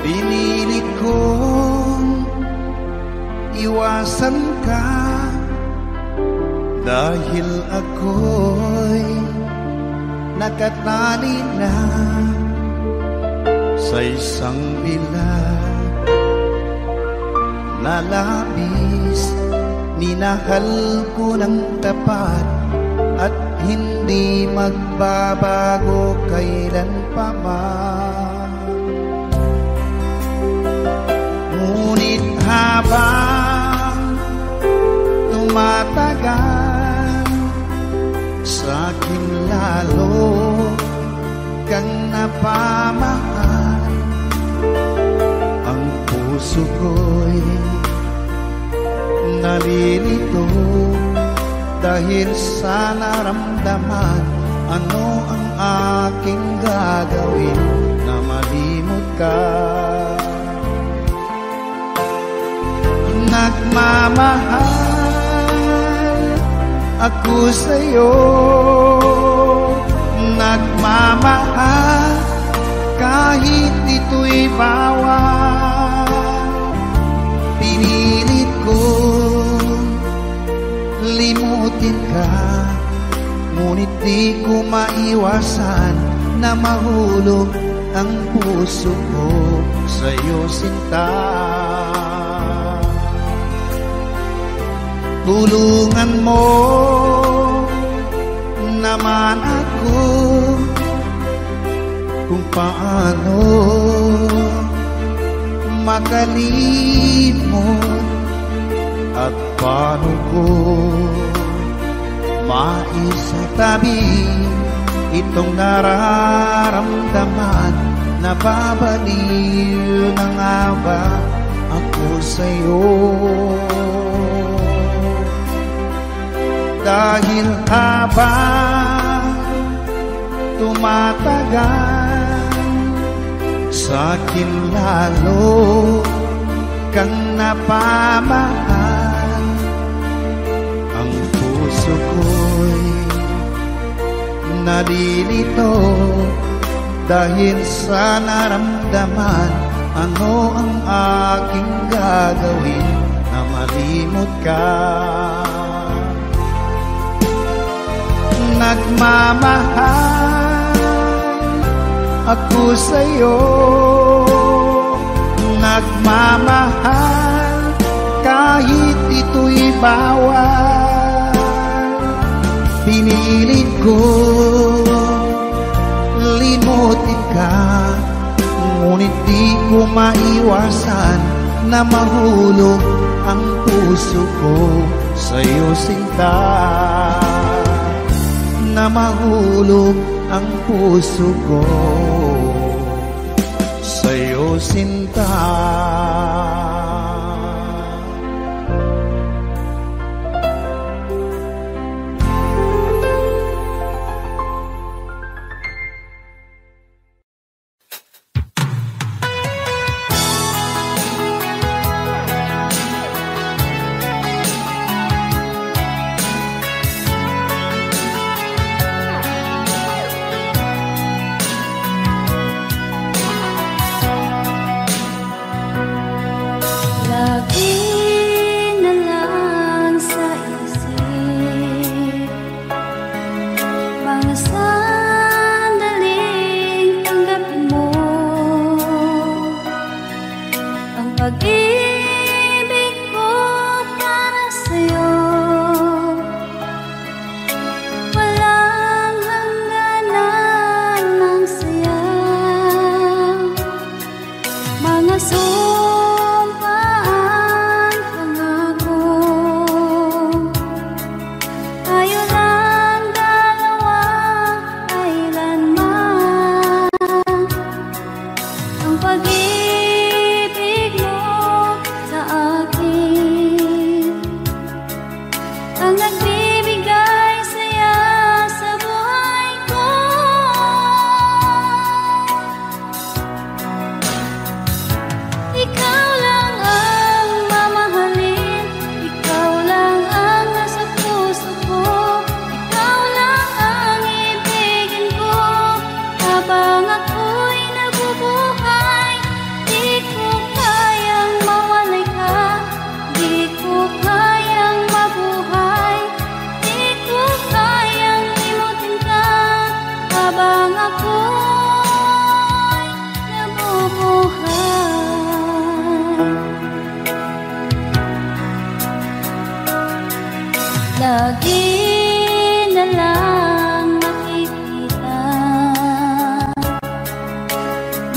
Pinilit kong iwasan ka dahil ako'y nakatali na sa isang bilag na labis. Minahal ko ng tapat at hindi magbabago kailan pa man. Ngunit habang tumatagal, sa'kin lalo kang napamahal. Ang puso ko'y nalilito dahil sa naramdaman. Ano ang aking gagawin na malimot ka? Nagmamahal ako sa'yo, nagmamahal kahit ito'y bawal. Pinilit ko limutin ka, ngunit di ko maiwasan na mahulog ang puso ko sa'yo, sinta. Tulungan mo naman ako kung paano makalimot at paano ko maisatabi itong nararamdaman. Nababaliw na nga ba ako sa'yo? Dahil habang tumatagal, sa'kin lalo kang napamahal. Ang puso ko'y nalilito dahil sa naramdaman. Ano ang aking gagawin na malimot ka? Nagmamahal ako sa'yo, nagmamahal kahit ito'y bawal. Pinilit ko limutin ka, ngunit di ko maiwasan na mahulog ang puso ko sa'yo, sinta. Na mahulog ang puso ko sa'yo, sinta.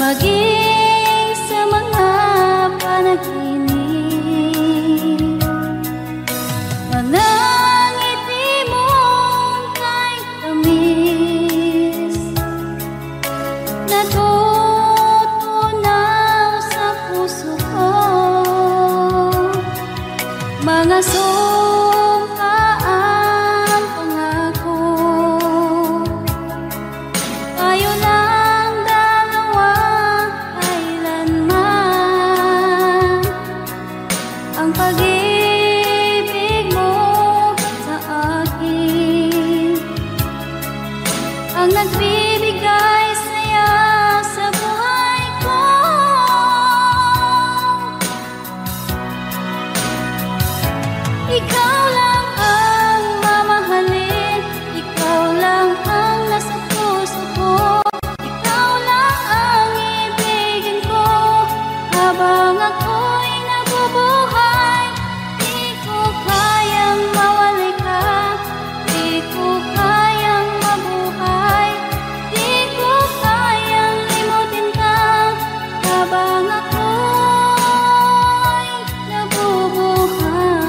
maging sa mga panaginip. Manang ngiti mo kay tamis, natutunaw sa puso ko. Mga sumkaan pangako, tayo lang dalawa kailanman. Ang pag-ibig mo sa akin ang nagbibigay saya sa buhay ko. Ikaw lang ang mamahalin, ikaw lang ang nasa puso ko. Ikaw lang ang ibigin ko habang ako'y nabubuhay. Di ko kayang mawalay ka, di ko kayang mabuhay, di ko kayang limutin ka habang ako'y nabubuhay.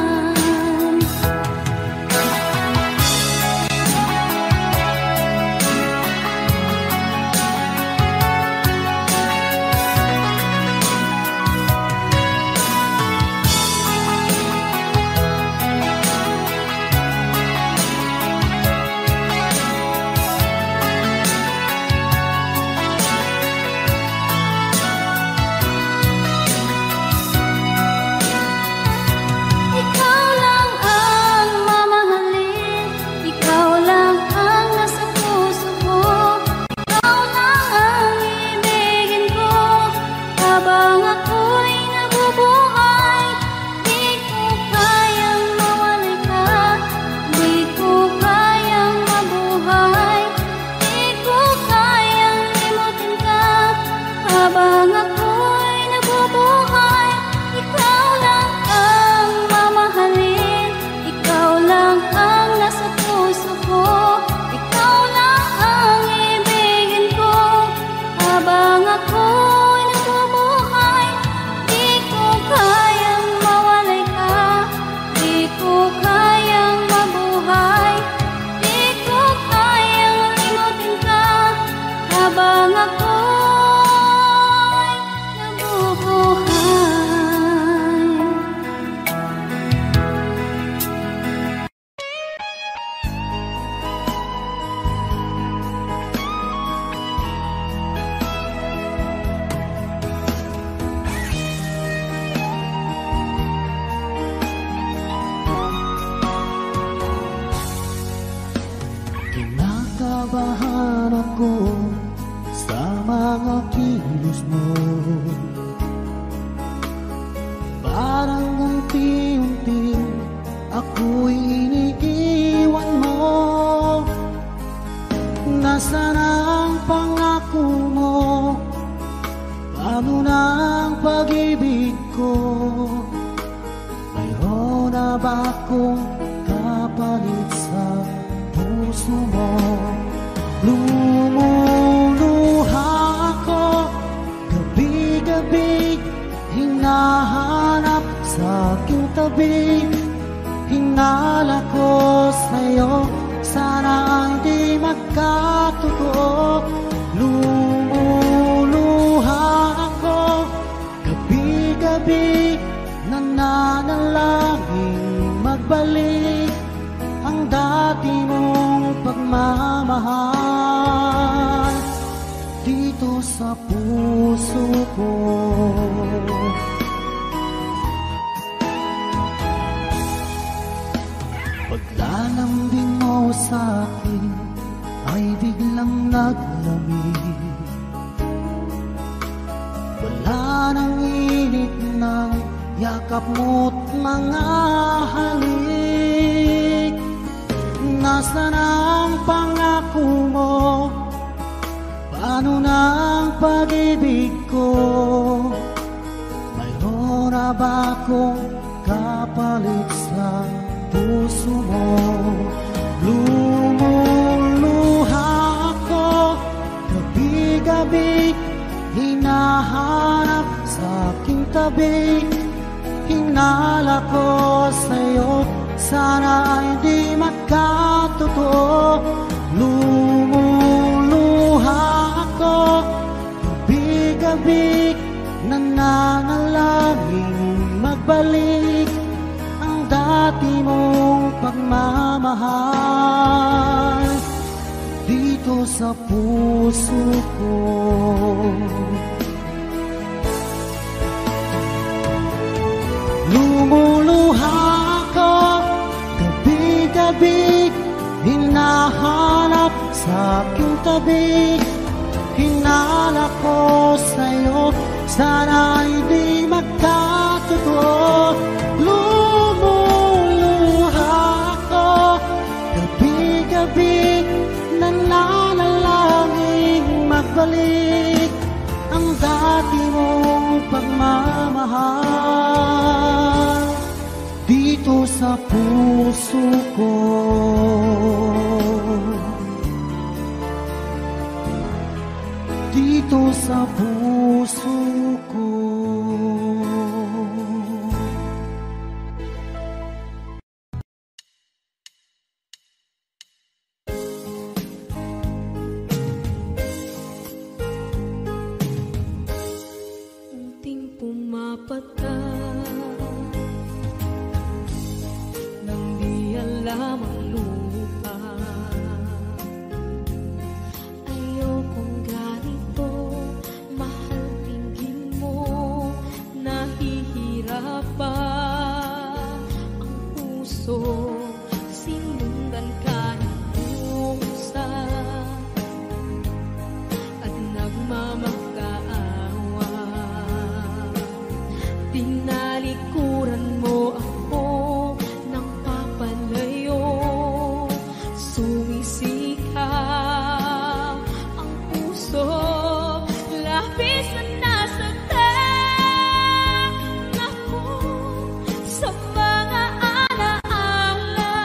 Ikaw lang ang mamahalin, ikaw lang ang nasa puso ko. Ikaw lang ang ibigin ko habang ako'y nabubuhay. Di ko kayang mawalay ka, di ko kayang mabuhay, di ko kayang limutin ka habang ako'y nabubuhay. Ikaw lang ang mamahalin, ikaw lang ang nasa puso ko. Ikaw lang ang ibigin ko habang ako'y nabubuhay. Di ko kayang mawalay ka, di ko kayang mabuhay, di ko kayang limutin ka habang ako'y nabubuhay. Kinakabahan ako sa mga kilos mo. Parang unti-unti ako'y iniiwan mo. Nasaan ang pangako mo? Paano na ang pag-ibig ko? Mayroon na ba akong kapalit sa puso mo? Lumuluha ako gabi-gabi, hinahanap sa aking tabi. Hinala ko sa'yo, sana hindi magkatotoo. Lumuluha ako gabi-gabi, nananalangin magbalik ang dati mong pagmamahal dito sa puso ko. Paglalambing mo sa akin ay biglang naglamig. Wala nang init ng yakap mo't mga halik. Nasaan ang pangako mo? Paano na ang pag-ibig ko? Mayroon na ba akong kapalit sa puso mo? Lumuluha ako gabi-gabi, hinahanap sa aking tabi. Hinala ko sa'yo, sana ay di magkatotoo. Lumuluha ako, gabi-gabi, nananalangin magbalik ang dati mong pagmamahal dito sa puso ko. Lumuluha ako, gabi-gabi, hinahanap sa aking tabi. Hinala ko sa'yo, sana ay di magkatotoo. Lumuluha ako, gabi-gabi, nananalangin magbalik ang dati mong pagmamahal dito sa puso ko. Dito sa puso ko. Unting pumapata nang di alam ang lupa. Ayokong ganito, mahal, tingin mo, nahihirapan ang puso. Sinundan ka ng pusa at nagmamakaawa. Tinalikuran mo ako ng papalayo, sumisikap ang puso. Labis na nasaktan ako sa mga alaala.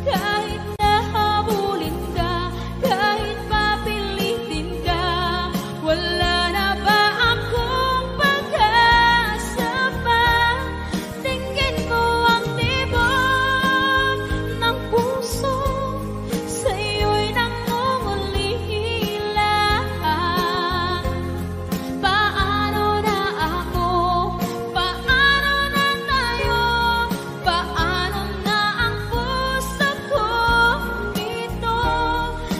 Kahit nahabulin ka, kahit papilitin ka, wala na ba akong pag-asa pa? Tingin mo ang tibok ng puso, sa'yo'y nangungulila. Paano na ako? Paano na tayo? Paano na ang puso ko ito?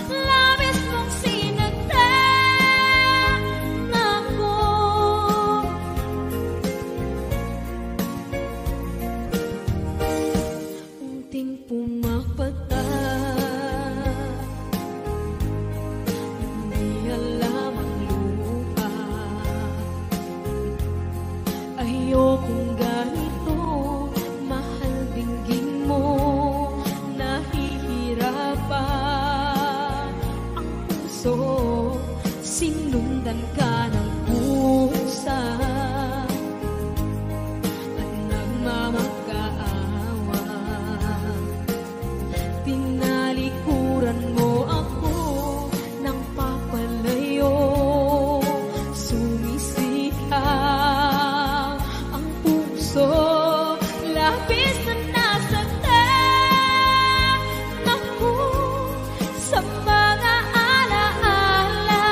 Labis mong sinagtan ako. Unting pumapata, hindi alam ang lupa. Ayokong ganito, mahal, dinggin mo, nahihirapan ang puso. Sinundan ka ng pusa at nagmamakaawa. Tinalikuran mo ako ng papalayo, sumisikap ang puso. Labis na nasaktan ako sa mga alaala.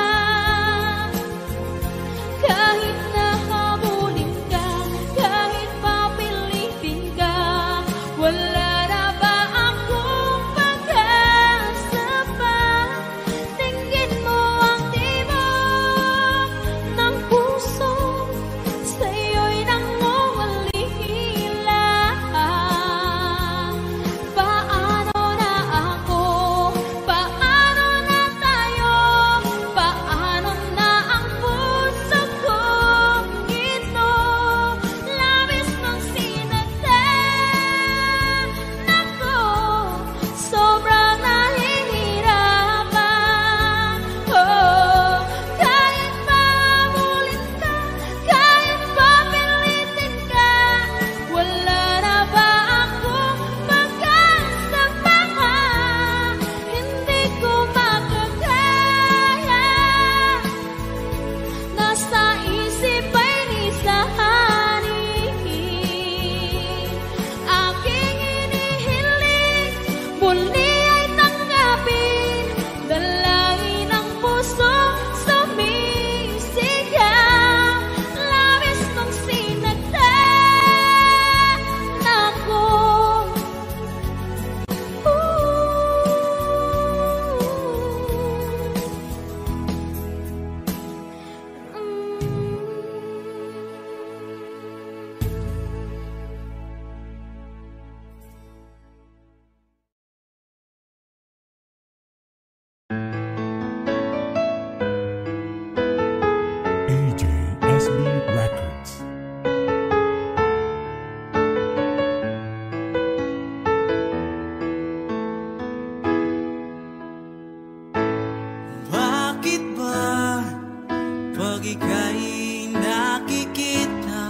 ika'y nakikita,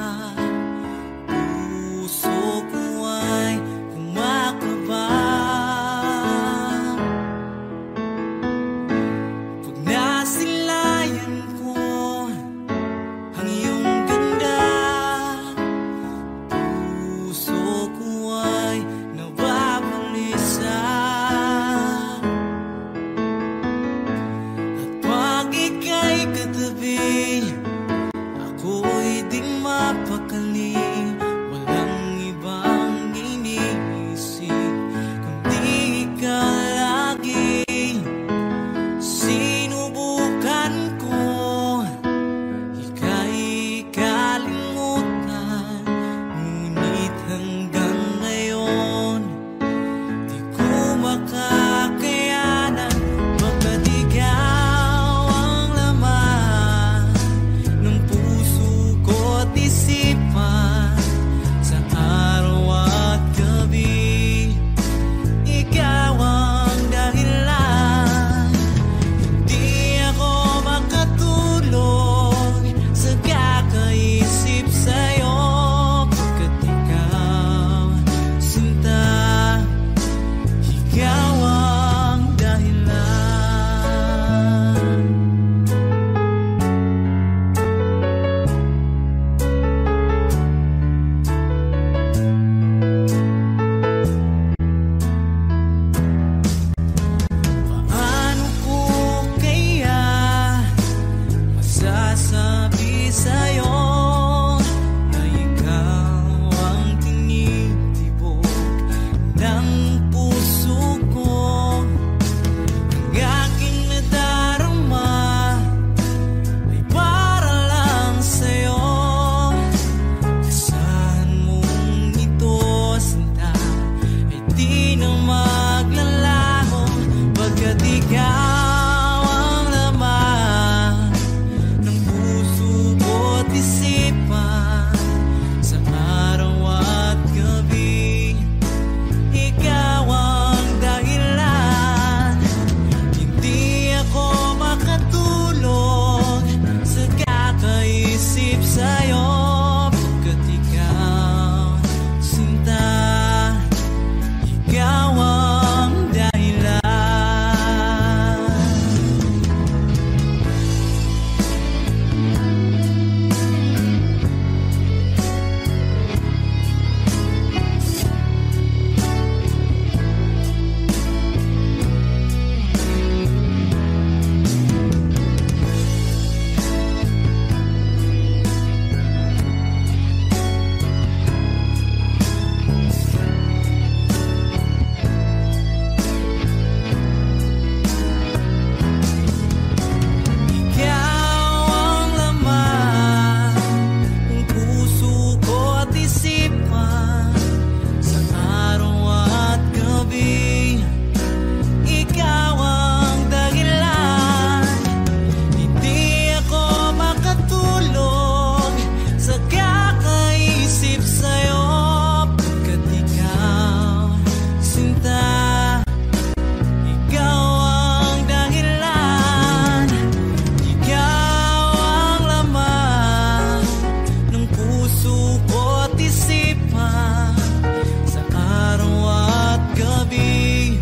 puso ko ay kumakaba. Pag nasilayan ko ang iyong ganda, puso ko ay nababalisa. At pag ika'y katabi, ako'y di mapakali. Walang ibang iniisip kundi ikaw lagi. Sinubukan ko ika'y kalimutan, ngunit hanggang ngayon di ko makakayanan. Pagkat ikaw ang laman ng puso ko't isipan, sa araw at gabi ikaw ang dahilan. Di ako makatulog sa kakaisip sa'yo, pagkat ikaw, sinta, ikaw ang dahilan. Paano ko kaya masasabi sa'yo na ikaw ang tinitibok ng puso ko? Ang aking nadarama ay para lang sa'yo. Asahan mong ito, sinta, ay di na maglalaho, pagkat ikaw ang laman ng puso ko't isipan, sa araw at gabi ikaw ang dahilan. Hindi ako makatulog sa kakaisip sa'yo, pagkat ikaw, sinta, ikaw ang dahilan. Ikaw ang laman ng puso ko't isipan, sa araw at gabi ikaw ang dahilan. Hindi ako makatulog sa kakaisip sa'yo, pagkat ikaw, sinta, ikaw ang dahilan. Ikaw ang laman ng puso ko't isipan, sa araw at gabi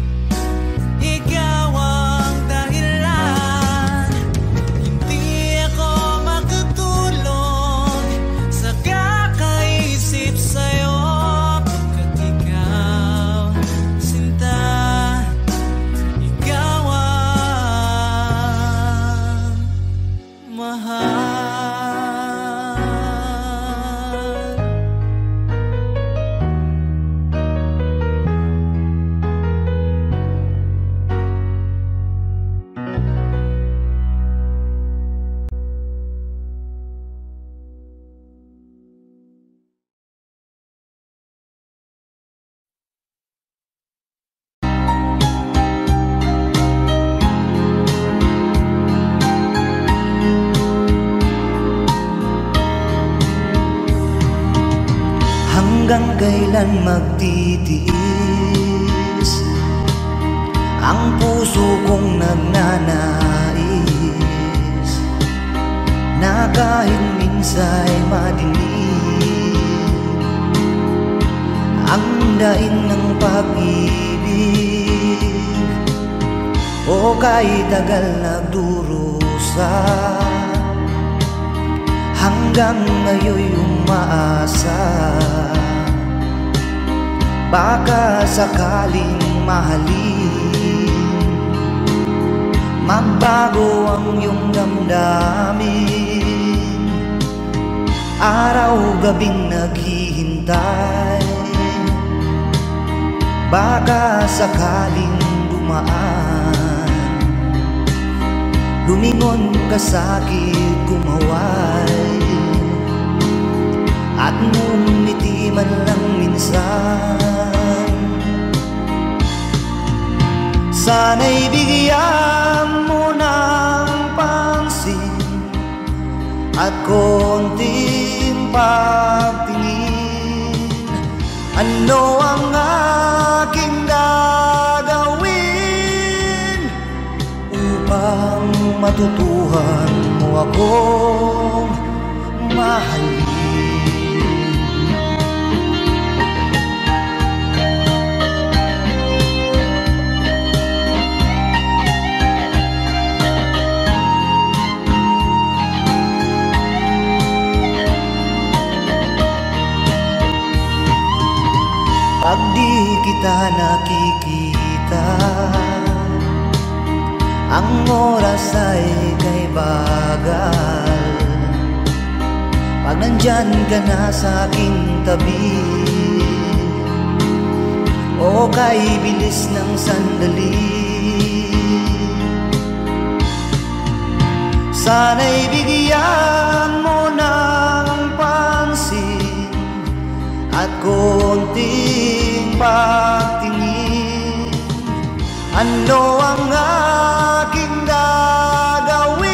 ikaw ang dahilan. Hindi ako makatulog sa kakaisip sa'yo, pagkat ikaw, sinta, ikaw ang mahal. Hanggang kailan magtitiis ang puso kong nagnanais na kahit minsa'y madinig ang daing ng pag-ibig, o kahit tagal nagdurusa, hanggang ngayon'y umaasa. Baka sakaling mahalin, magbago ang iyong damdamin. Araw-gabing naghihintay, baka sakaling dumaan, lumingon ka sa'kin, kumaway, at ngumiti man lang minsan. Sana'y bigyan mo ng pansin at konting pagtingin. Ano ang aking gagawin upang matutuhan mo akong mahalin? Pag di kita nakikita, ang oras ay kay bagal. Pag nandyan ka na sa aking tabi, o kay bilis ng sandali, sana'y bigyan mo ng pansin at konting pagtingin. Ano ang aking gagawin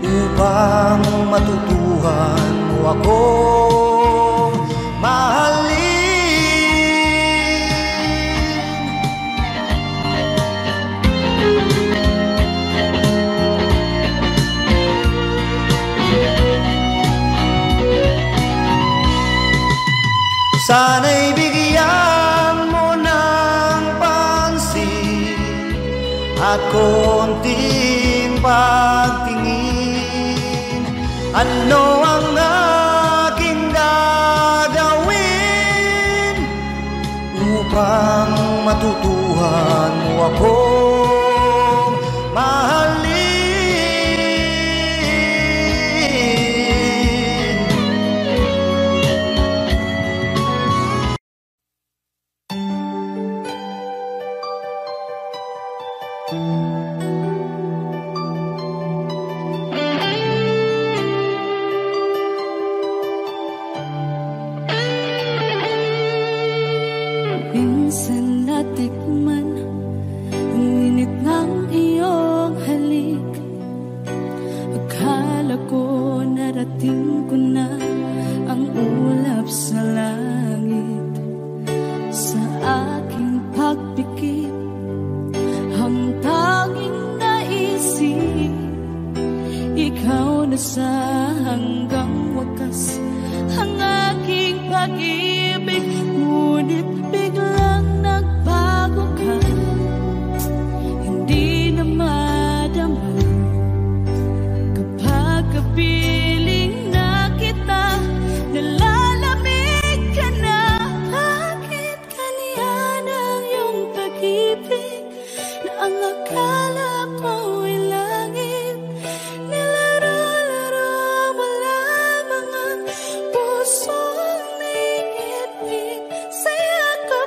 upang matutuhan mo akong mahalin? Sana'y bigyan mo ng pansin at konting pagtingin. Ano ang aking gagawin upang matutuhan mo akong mahalin? Minsan natikman ang init ng iyong halik. Akala ko narating ko na ang ulap sa langit. Sa aking pagpikit, ang tanging naisip, ikaw na sa hanggang wakas ang aking pag-ibig. Ngunit biglang nagbago ka, hindi na madama kapag kapiling na kita. Nalalamig ka na, bakit kaniyan ang iyong pag-ibig na ang akala ko ay langit? Nilaro-laro mo lamang ang pusong naigit-igit. Saya ko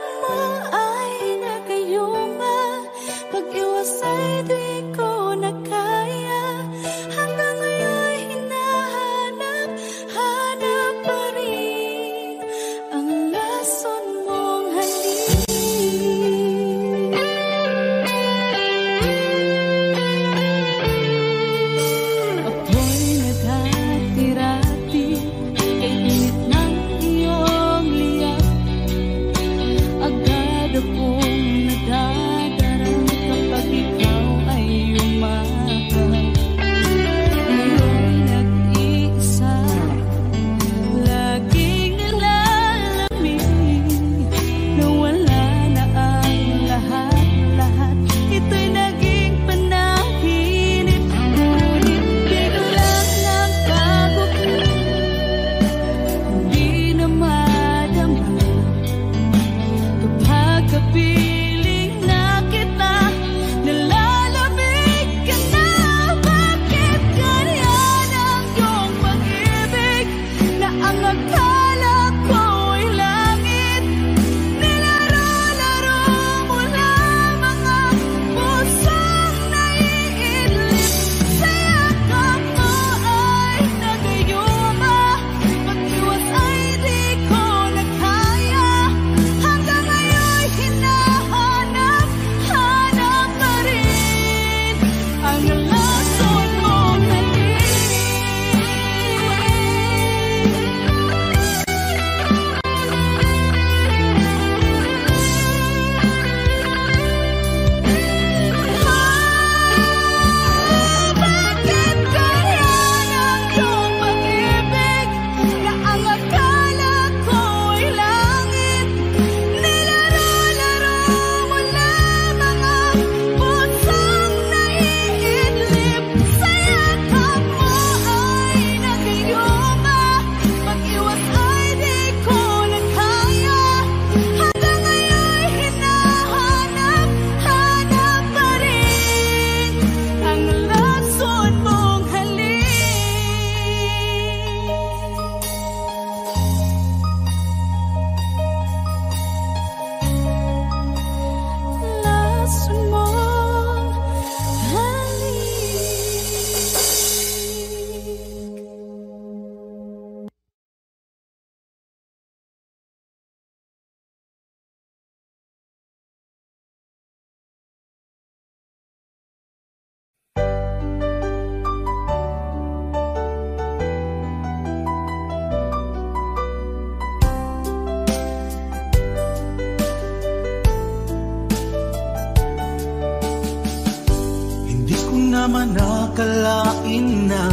naman nakalain na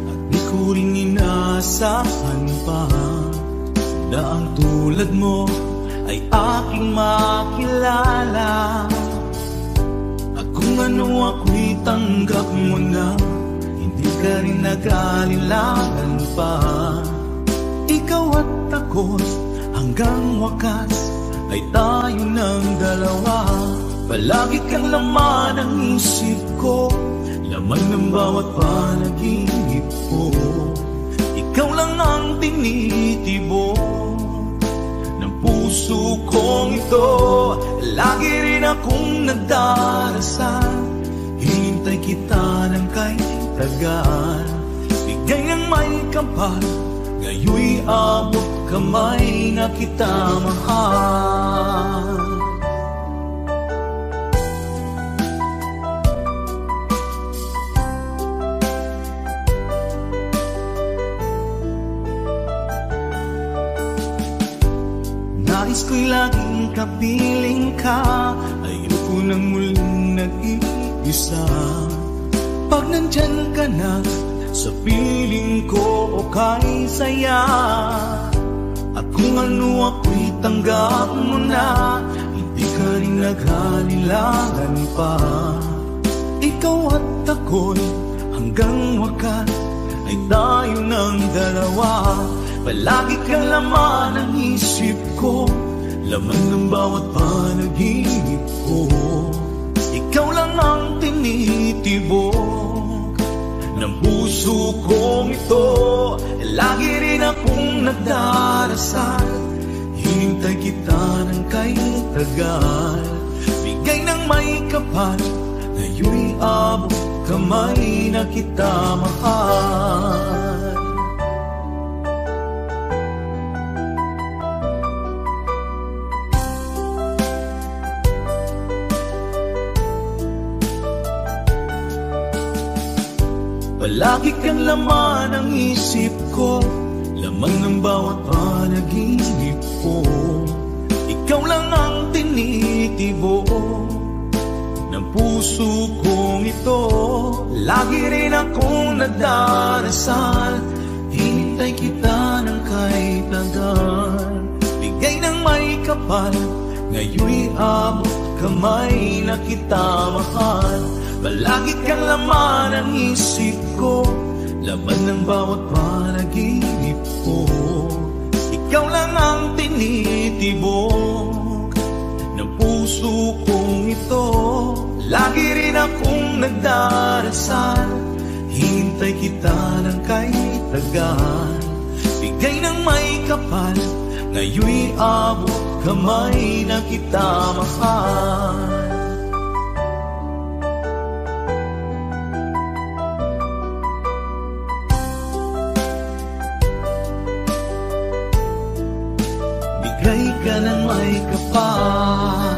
at di ko rin inasahan pa na ang tulad mo ay aking makilala. At kung ano ako'y tanggap mo na, hindi ka rin nag-alilangan pa. Ikaw at ako'y hanggang wakas ay tayo ng dalawa. Palagi kang laman ng isip ko, laman ng bawat panaginip ko. Ikaw lang ang tinitibo ng puso kong ito. Lagi rin akong nagdarasal, hinintay kita ng kahit tagal. Bigay ng may kapal, ngayoy abot kamay na kita mahal. Nais ko'y laging kapiling ka, ayoko nang muling nag-iisa. Pag nandyan ka na sa piling ko, okay saya. At kung ano ako'y tanggap mo na, hindi ka rin naghalilangan pa. Ikaw at ako'y hanggang wakas ay tayo ng dalawa. Palagi kang laman ng isip ko, laman ng bawat panaginip ko. Ikaw lang ang tinitibok ng puso kong ito. Lagi rin akong nagdarasal, hinintay kita ng kahit tagal. Bigay ng may kapal, ngayoy abot kamay na kita mahal. Palagi kang laman ng isip ko, laman ng bawat panaginip ko. Ikaw lang ang tinitibo ng puso kong ito. Lagi rin akong nagdarasal, hinintay kita ng kahit tagal. Bigay ng may kapal, ngayoy abot kamay na kita mahal. Palagi kang laman ng isip ko, laman ng bawat panaginip ko. Ikaw lang ang tinitibok ng puso kong ito. Lagi rin akong nagdarasal, hintay kita ng kahit tagal. Bigay ng may kapal, ngayoy abot kamay na kita mahal. Bigay ka ng may kapal,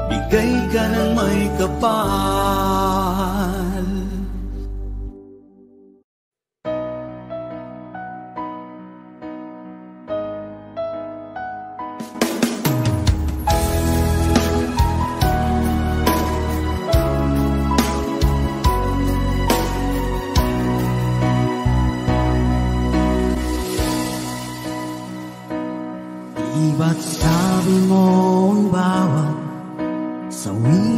bigay ka ng may kapal. Ba't sabi mo ang bawat sawi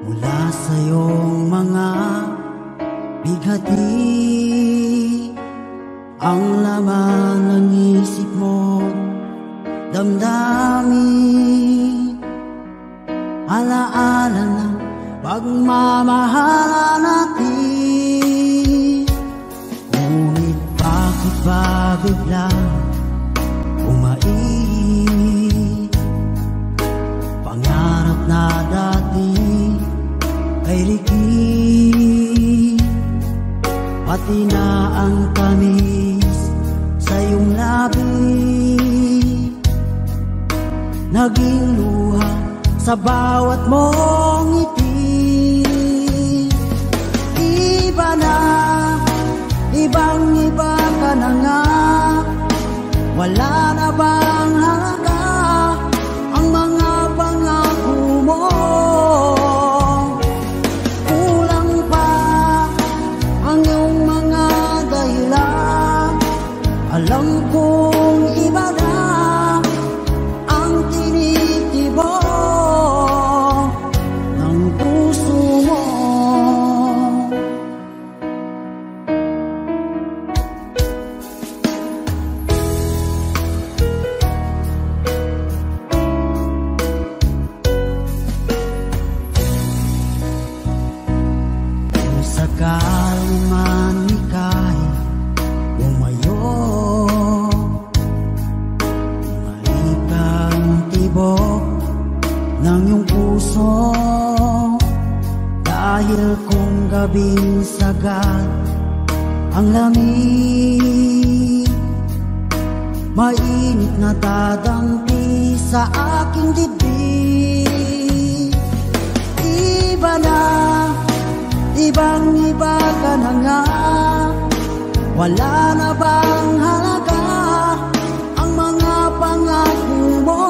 mula sa iyong mga bighati, ang laman ng isip mo, damdamin, alaala ng pagmamahalan natin. Ngunit bakit ba biglang pangarap na dati ay liki, pati na ang tamis sa iyong labi, naging luha sa bawat mong ngiti. Iba na ibang-iba ka na nga. Wala na bang halaga ang mga pangako mo? Kulang pa ang iyong mga dahilan. Alam kong iba na ang tinitibok ng puso mo. Sakaling man ika'y umayo, malikang tibok ng iyong puso. Dahil kung gabing sagad ang lamig, mainit na dadampi sa aking dibdib. Iba na, ibang-iba ka na nga. Wala na bang halaga ang mga pangako mo?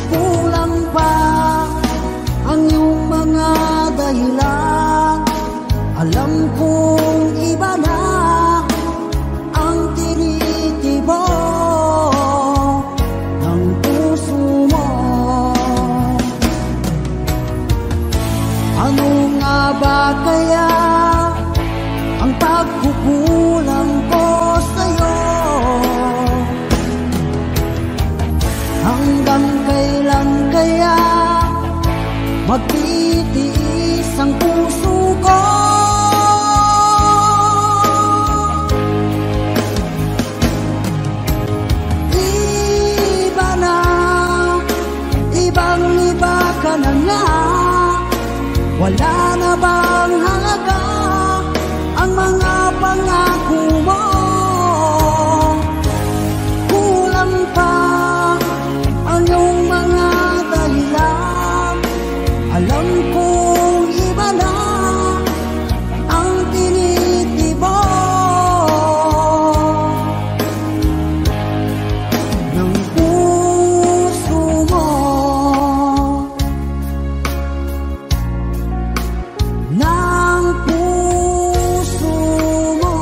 Kulang pa ang iyong mga dahilan. Alam kong iba na ang tinitibok ng puso mo. Ano nga ba kaya ang pagkukulang ko sa'yo? Hanggang kailan kaya magtitiis ang puso ko? Iba na, ibang-iba ka na nga. Wala na bang halaga ang mga pangako mo? Kulang pa ang iyong mga dahilan. Alam kong iba na ang tinitibok ng puso mo. Ng puso mo.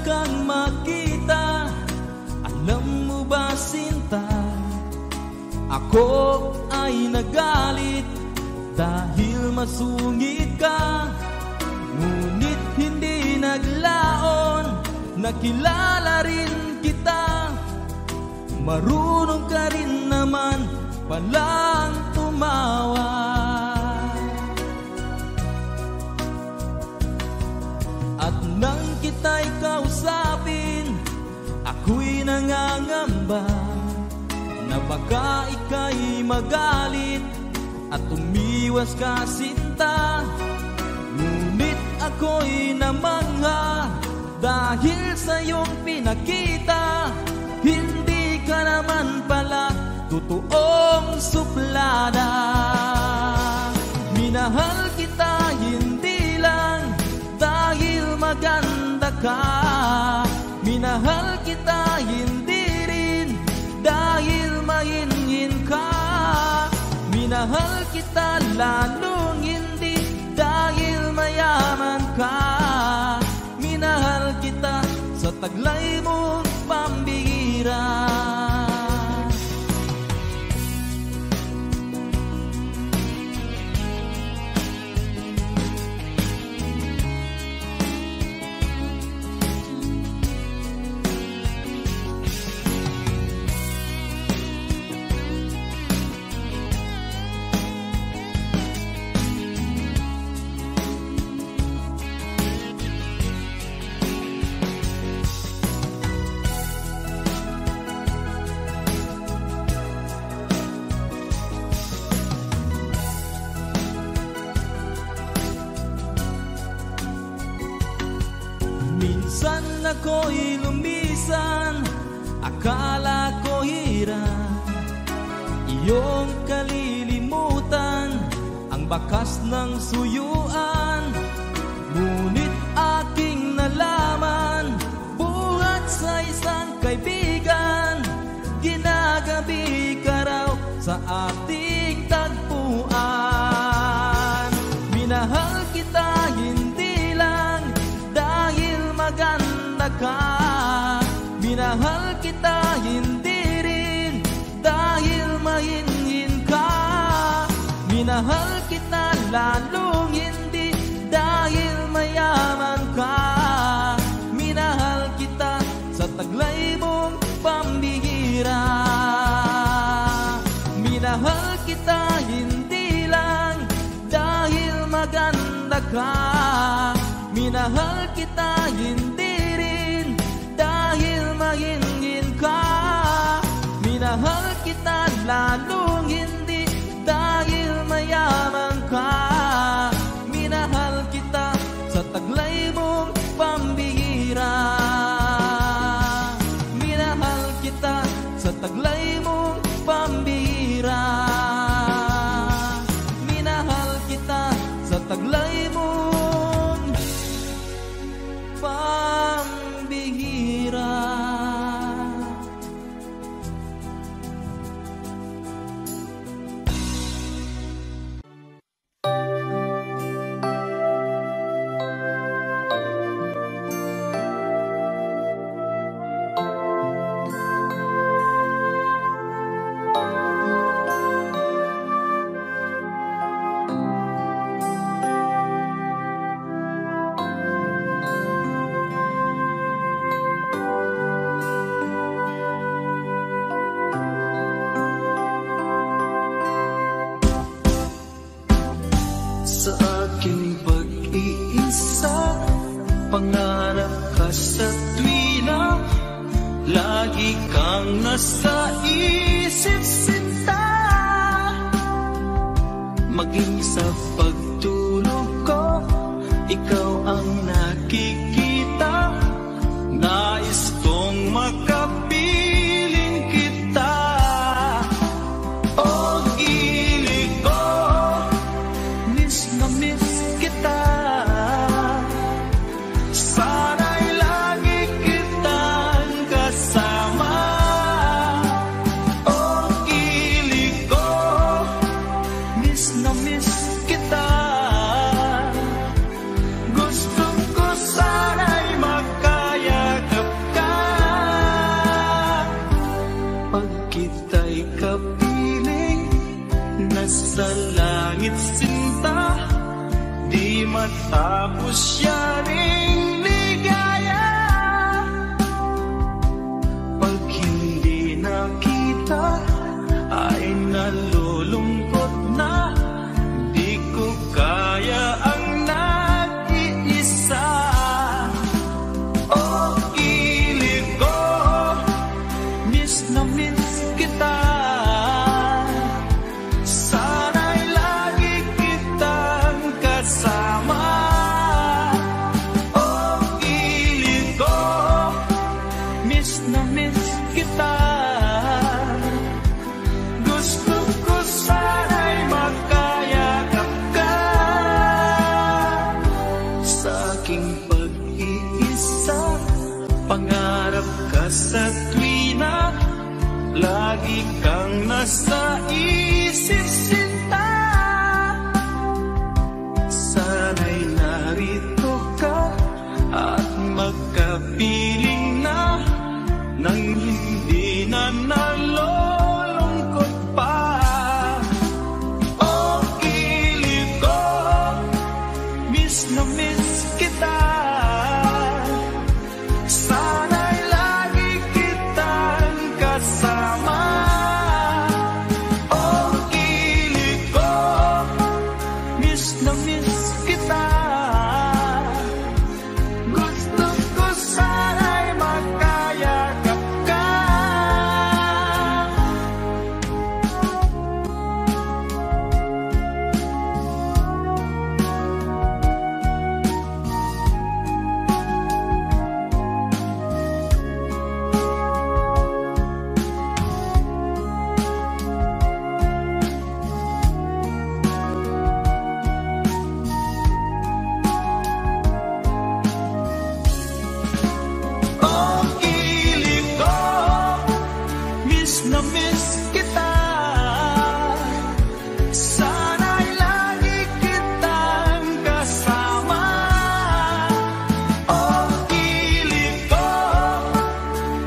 Kang makita, alam mo ba sinta, ako ay nagalit dahil masungit ka. Ngunit hindi naglaon, nakilala rin kita. Marunong ka rin naman palang tumawa. At nang kita'y kausapin, ako'y nangangamba na baka ika'y magalit at umiwas ka sinta. Ngunit ako'y namangha dahil sa iyong pinakita. Hindi ka naman pala totoong suplada. Minahal kita hindi lang dahil maganda ka. Minahal kita hindi rin dahil mahinhin ka. Minahal kita lalong hindi dahil mayaman ka. Minahal kita sa taglay mong pambihira. ako'y lumisan, akala ko hirap iyong kalilimutan ang bakas ng suyuan. Ngunit aking nalaman, buhat sa isang kaibigan, ginagabi ka raw sa ating tagpuan. Minahal kita hindi lang dahil maganda ka, minahal kita hindi rin dahil mahinhin ka, minahal kita lalong hindi dahil mayaman ka, minahal kita sa taglay mong pambihira. Minahal kita hindi lang dahil maganda ka, minahal kita hindi rin dahil mahinhin ka, minahal kita lalong hindi dahil mayaman ka, minahal kita sa taglay mong pambihira. Minahal kita sa taglay mong pambihira. Minahal kita sa taglay mong pambihira. Pangarap ka sa tuwina, lagi kang nasa isip sinta. Maging sa pagtulog ko, ikaw ang nakikita. Nais kong makapiling kita. Oh, gilig ko, miss na miss kita. Sa langit sinta, di matapos yaring ligaya. Pag hindi nakita, ay nalulungkot na. Di ko kaya ang nag-iisa. Oh, ilig ko, miss na miss kita. Pangarap ka sa tuwina, lagi kang nasa isip sinta. Sana'y narito ka at magkapiling na, nang hindi na nalulungkot pa. Oh, kilig ko, miss na miss kita. Sana'y lagi kitang kasama. Oh, kilig ko, miss na miss kita. Gusto ko sana'y makayakap ka. na miss kita. Sana'y lagi kitang kasama. Oh, kilig ko,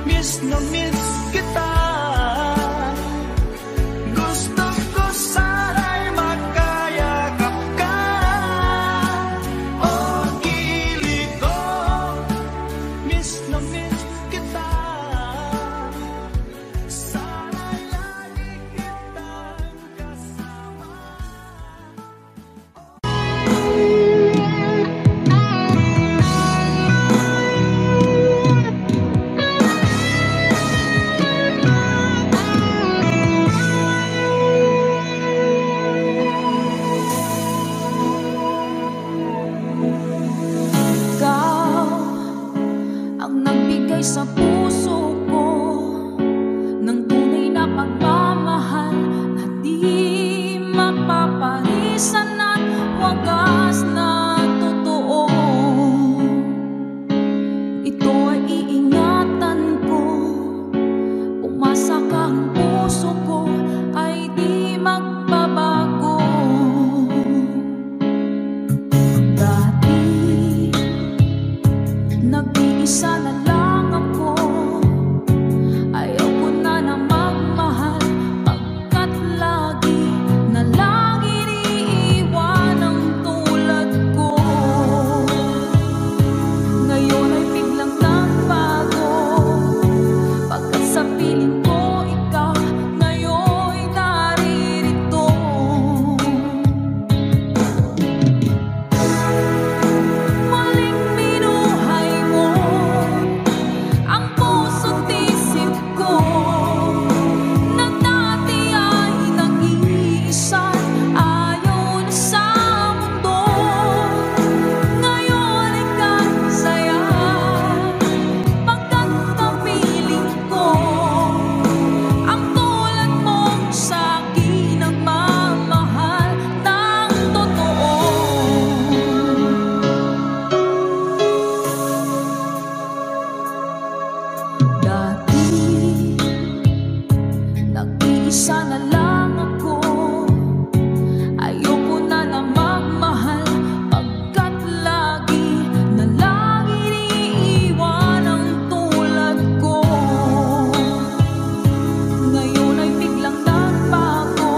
miss na miss kita. Gusto ko sana'y magkayakap ka. Oh, kilig ko, miss na miss kita. Sana'y lagi kitang kasama. Ikaw ang nagbigay sa puso ko ng tunay na pagmamahal na di mapaparisan at wagas na totoo. Ito ay iingatan ko, umasa ka ang puso ko ay di magbabago. Dati nag-iisa na lang ako, ayaw ko na na magmahal, pagkat lagi na lang iniiwan ang tulad ko. Ngayon ay biglang nagbago, pagkat sa piling ko ikaw ngayon'y naririto. Muling binuhay mo ang puso't isip ko, na dati ay nag-iisa, ayaw na sa mundo. Ngayon ay kasaya, pagkat kapiling ko ang tulad mong sa'kin ang mamahal ng totoo. Dati nag-iisa na lang ako, ayoko na na magmahal, pagkat lagi na lang iniiwan ang tulad ko. Ngayon ay biglang nagbago,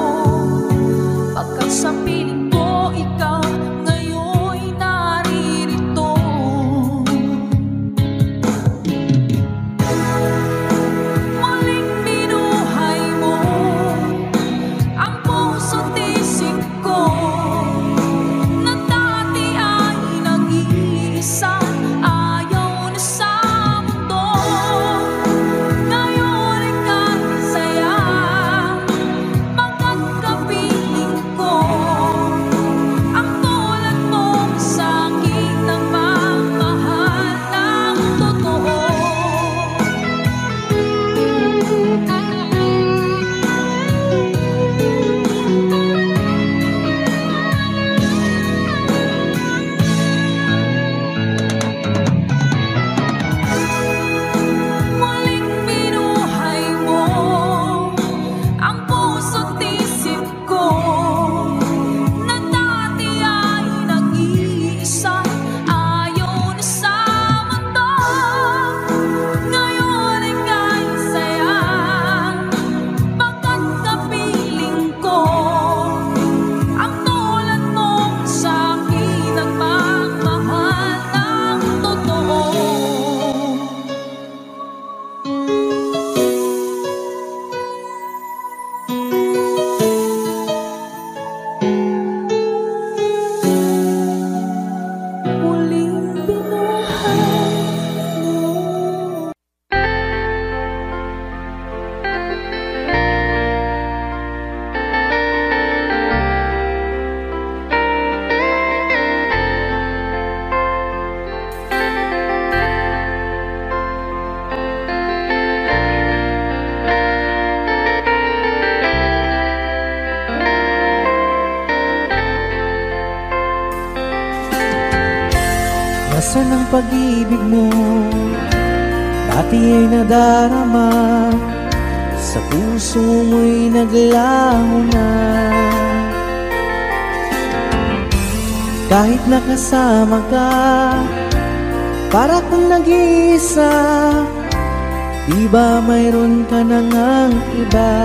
pagkat sa piling ko ikaw ngayon'y naririto. Muling binuhay mo ang puso't isip ko, na dati ay nag-iisa, ayaw na sa mundo. Ngayon ay kasaya, pagkat kapiling ko ang tulad mong sa'kin ang mamahal ng totoo. Muling binuhay mo ang puso't isip ko, na dati ay nag-iisa, ayaw na sa mundo. Ngayon ay kasaya, pagkat kapiling ko ang tulad mong sa'kin ang magmahal ng totoo. Muling binuhay mo. Nasaan ang pag-ibig mo? Dati ay nadarama sa puso mo'y naglaho na. Kahit nakasama ka, para kung nag-iisa, di ba mayroon ka na ngang iba?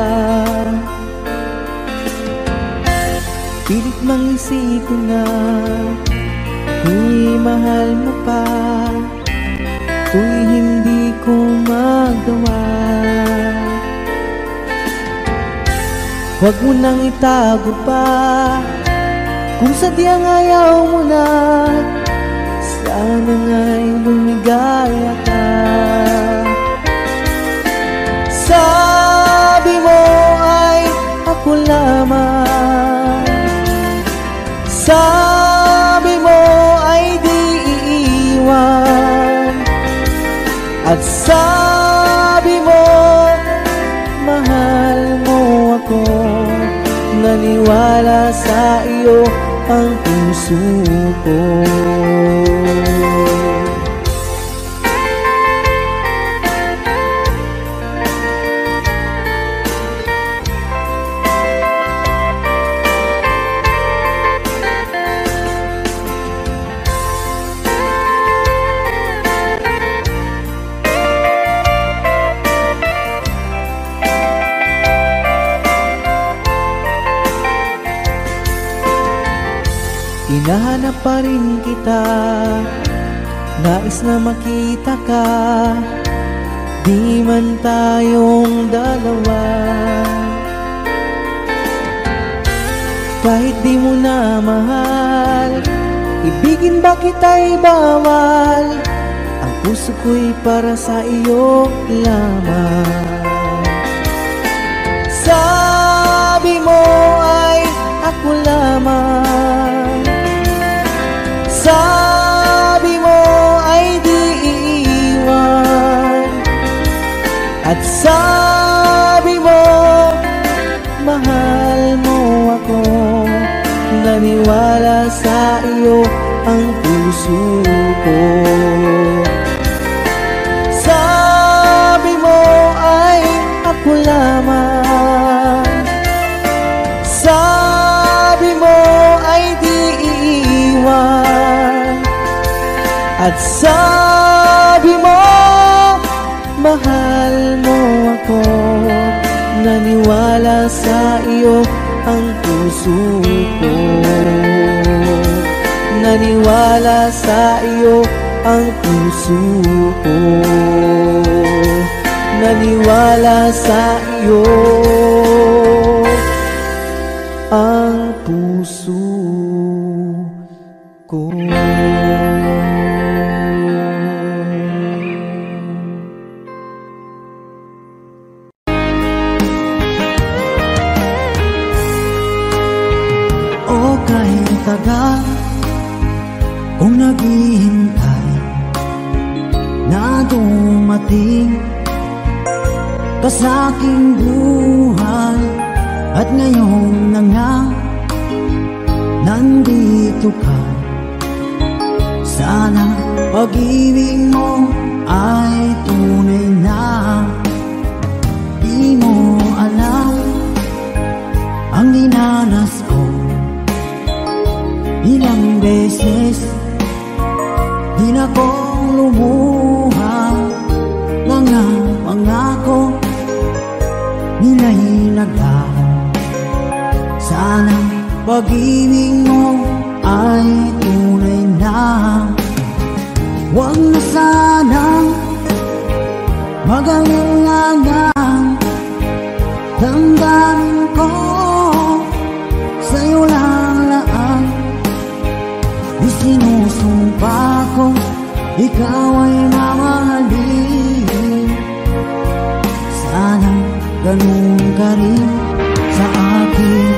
Pilit mang isipin na kung mahal mo pa, kung hindi ko magawa. Huwag mo nang itago pa, kung sadyang ayaw mo na, sana nga'y lumigaya ka. Sabi mo ay ako lamang, sabi mo ay di iiwan, at sabi mo mahal mo ako. Naniwala sa iyo ang puso ko. Hinahanap pa rin kita, nais na makita ka, di man tayong dalawa. Kahit di mo na mahal, ibigin ba kita'y bawal? Ang puso ko'y para sa iyo lamang. Sabi mo ay ako lamang, sabi mo ay di iiwan, at sabi mo mahal mo ako. Naniwala sa iyo ang puso ko. Sabi mo ay ako lamang, sabi mo ay di iiwan, at sabi mo mahal mo ako. Naniwala sa iyo ang puso ko. Naniwala sa iyo ang puso ko. Naniwala sa iyo ang puso ko. O kahit tagal kung naghihintay na dumating ka sa aking buhay, at ngayon na nga nandito ka. Sana pag-ibig mo ay tunay na. Di mo alam ang dinanas ko, ilang beses di na kong lumuha. Mga pangako nila'y naglaho. Sana pag-ibig mo ay tunay na. Huwag na sanang mag-alangan, damdamin ko sa'yo lang laan. Di sinusumpa ko ikaw ay mamahalin. Sana ganun ka rin sa akin.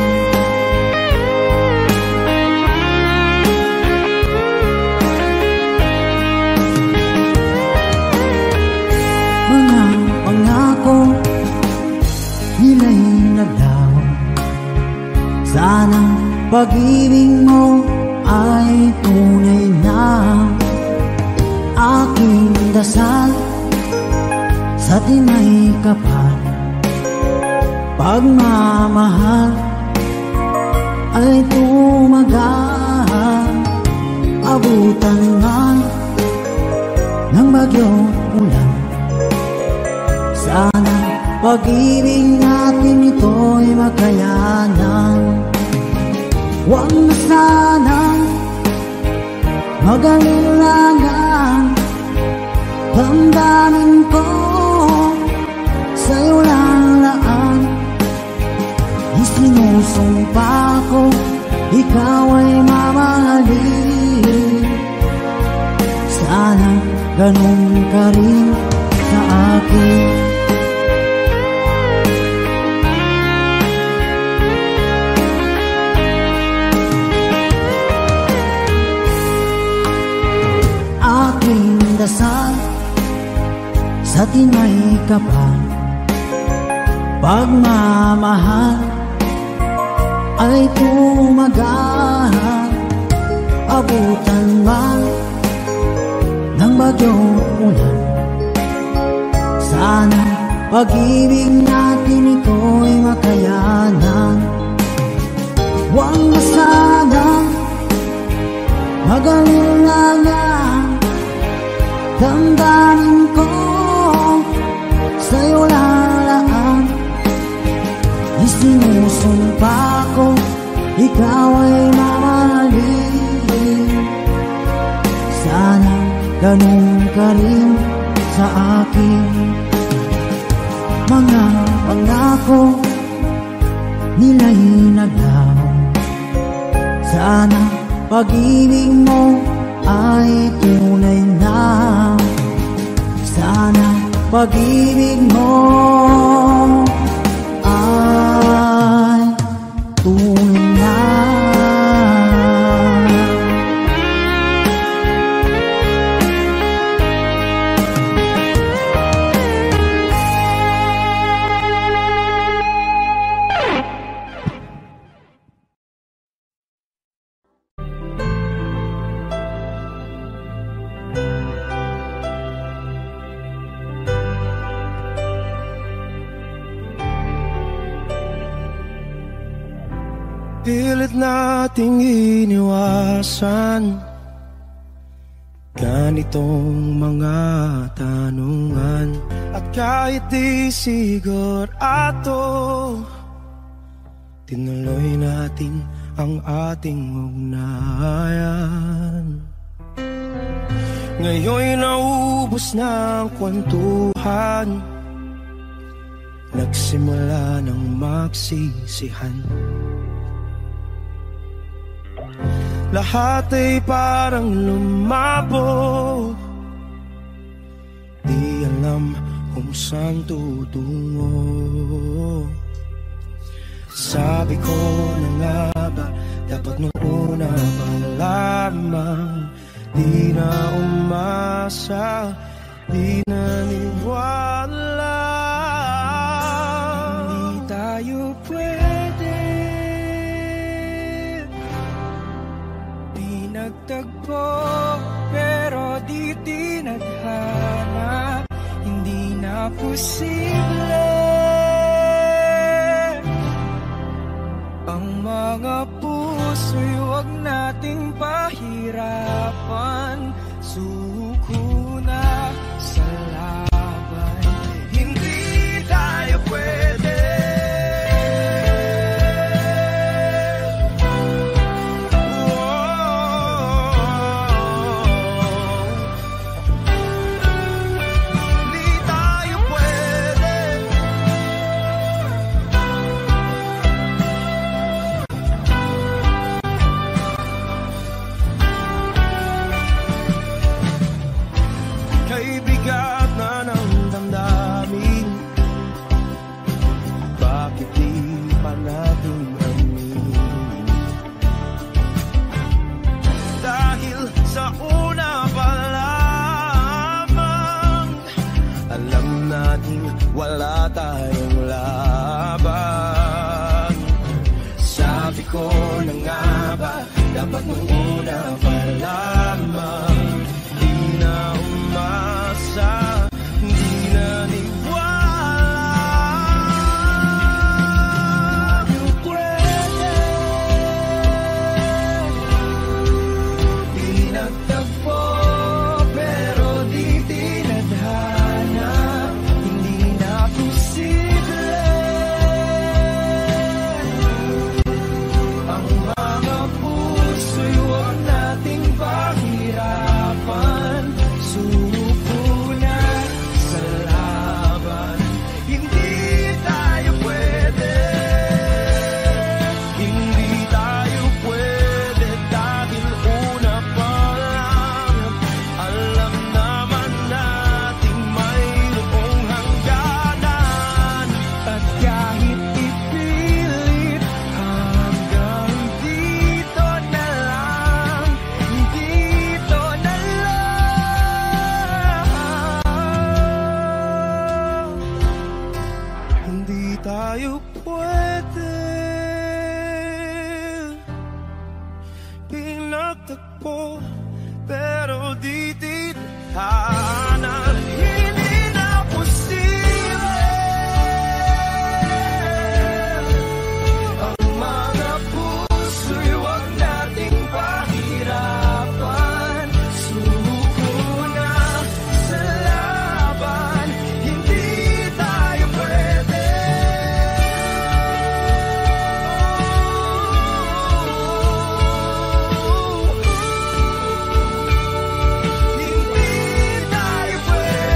Mga pangako nila'y naglaho. Sana pag-ibig mo ay tunay na. Aking dasal sa tinay kapal, Pagmamahal ay tumagal, abutan man ng bagyong ulan. Sana pag-ibig natin ito'y makayanan. Huwag na sanang mag-alilangan, damdamin ko sa'yo lang laan. Isinusumpa ko, ikaw ay mamahalin. Sana ganun ka rin sa akin. Aking dasal sa tinay kapal, pagmamahal ay tumagal, abutan man ng bagyong ulan. Sana pag-ibig natin ito'y makayanan. Huwag na sana mag-alilangan, damdamin ko sa'yo lalaan. Isinusumpa ko, ikaw ay mamahalin. Sana ganun ka rin sa akin. Mga pangako nila'y naglaho. Sana pag-ibig mo ay tunay na. Sana pag-ibig mo ay tunay na. Pilit nating iniwasan ganitong mga tanungan. At kahit di sigurado, tinuloy natin ang ating ugnayan. Ngayon'y naubos na ang kwentuhan, nagsimula ng magsisihan. Lahat ay parang lumabo, di alam kung saan tutungo. Sabi ko na nga ba, dapat nung una pa lamang, di na umasa, di naniwala. Hindi tayo pwede, di nagtagpo, pero di tinadhana. Hindi na posible ang mga puso'y huwag nating pahirapan. Suko na sa laban, hindi tayo pwede. tayo pwede pinagtagpo, pero di tithanan. Hindi na posible ang mga puso'y wag nating pahirapan. Suko na sa laban, hindi tayo pwede. Hindi tayo pwede.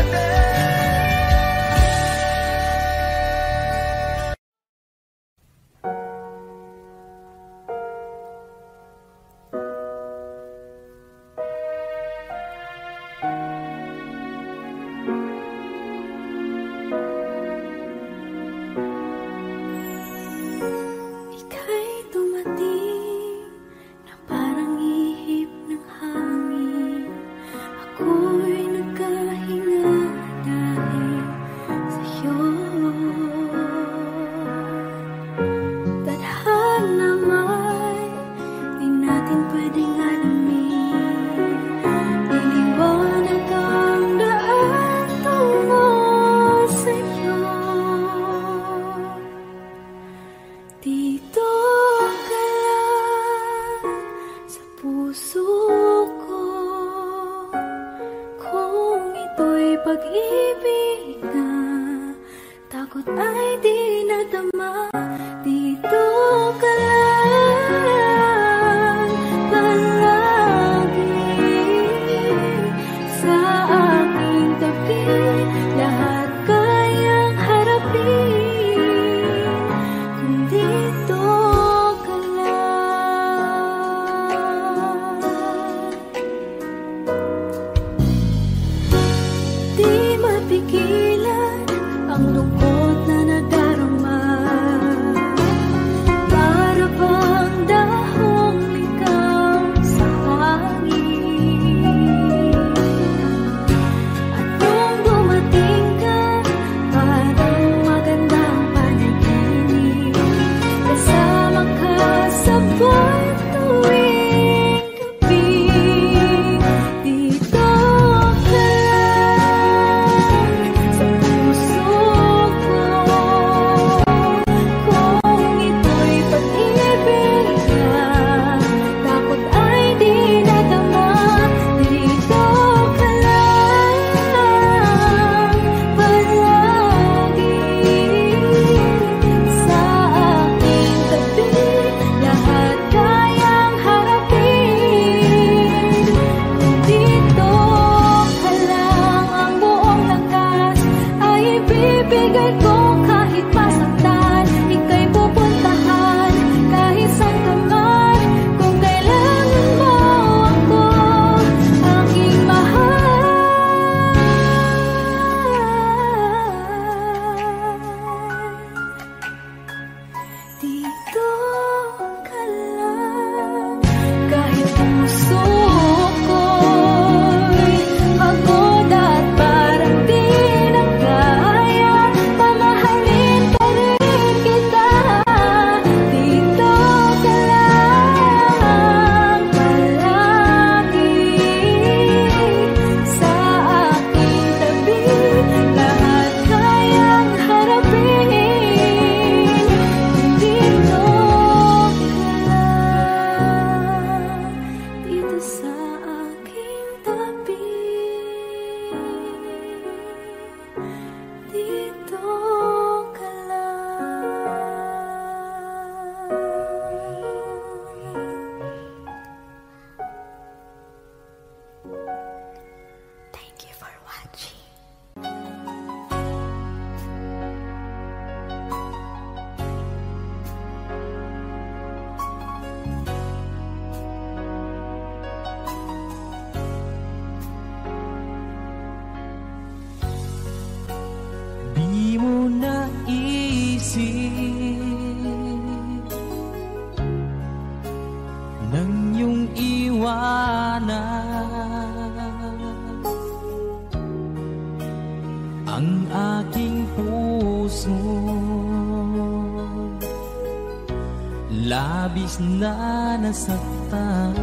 labis na nasaktan.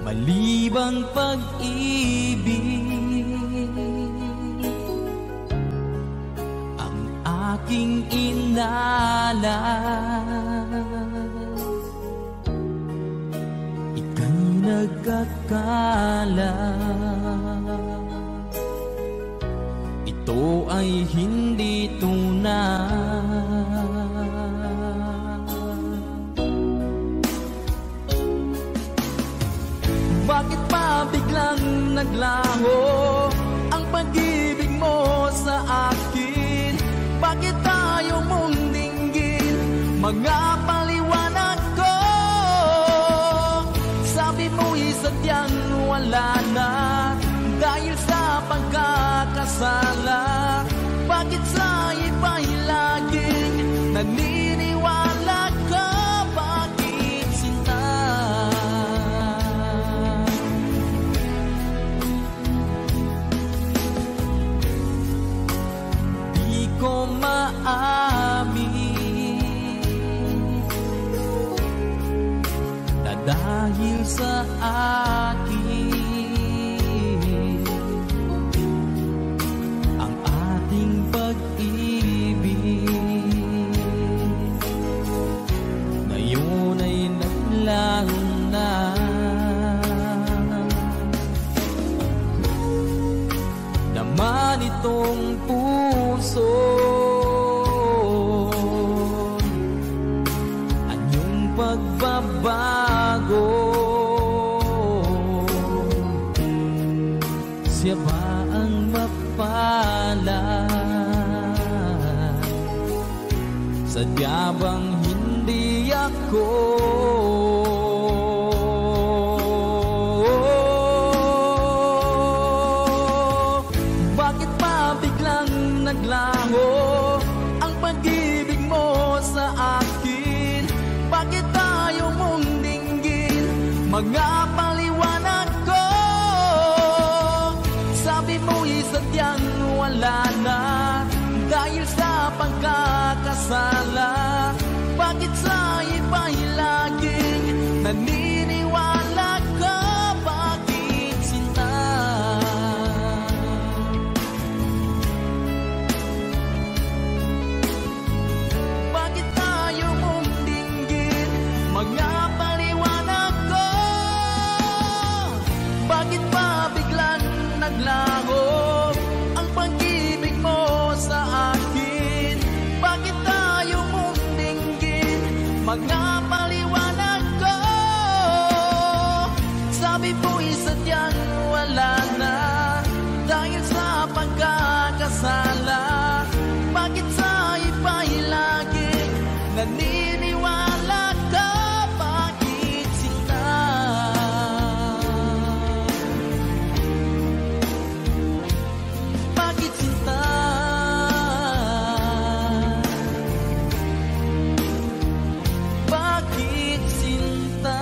Malibang pag-ibig ang aking inalas, ika'y nagkakala. Ito ay hindi tunay. Bakit pa biglang naglaho ang pag-ibig mo sa akin? Bakit tayo mong dinggin mga paliwanag ko? Sabi mo'y sadyang wala na dahil sa pagkakasala. Bakit sa iba'y laging naniniwala ka? Bakit sinta? Di ko maamin na dahil sa akin ang ating pag-ibig ngayon ay naglaho na. Naman itong puso anyong pagbabago, siya ba ang mapalad? Sadya bang hindi ako? Bakit pa biglang naglaho ang pag-ibig mo sa akin? Bakit tayo mong dinggin mga paliwanag ko? Sabi mo'y sadyang wala na dahil sa pagkakasala. Bakit sa iba'y laging naniniwala ka? Bakit sinta? Bakit tayo mong dinggin mga paliwanag ko? Bakit pa biglang naglaho ang pag-ibig mo sa akin? Bakit tayo mong dinggin mga paliwanag ko? Sabi mo'y sadyang wala na dahil sa pagkakasala. Bakit sa iba'y laging naniniwala ka? Bakit sinta? Bakit sinta? Bakit sinta?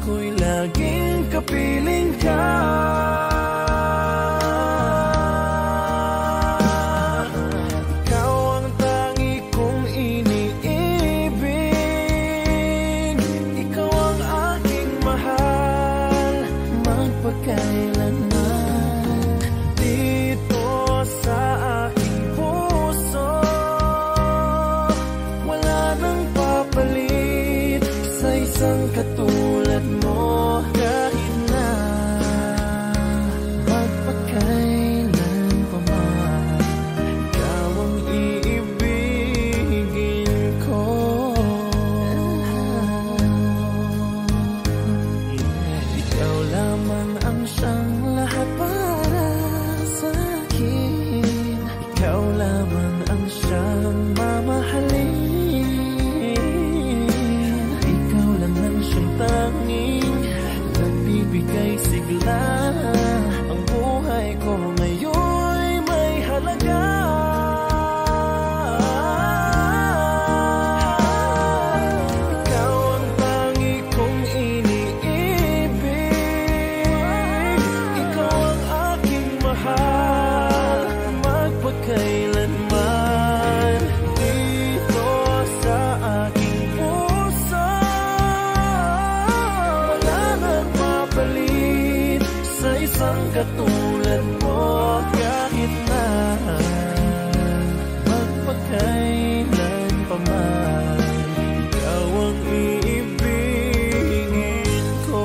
Ko'y laging kapiling ka. katulad mo kahit na magpakailan pa man, ikaw ang iibigin ko.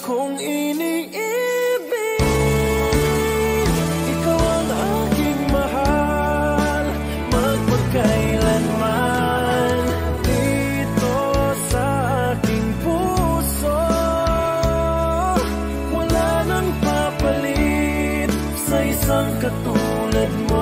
Kung iniibig, ikaw ang aking mahal, magpagkailanman dito sa aking puso. Wala nang papalit sa isang katulad mo.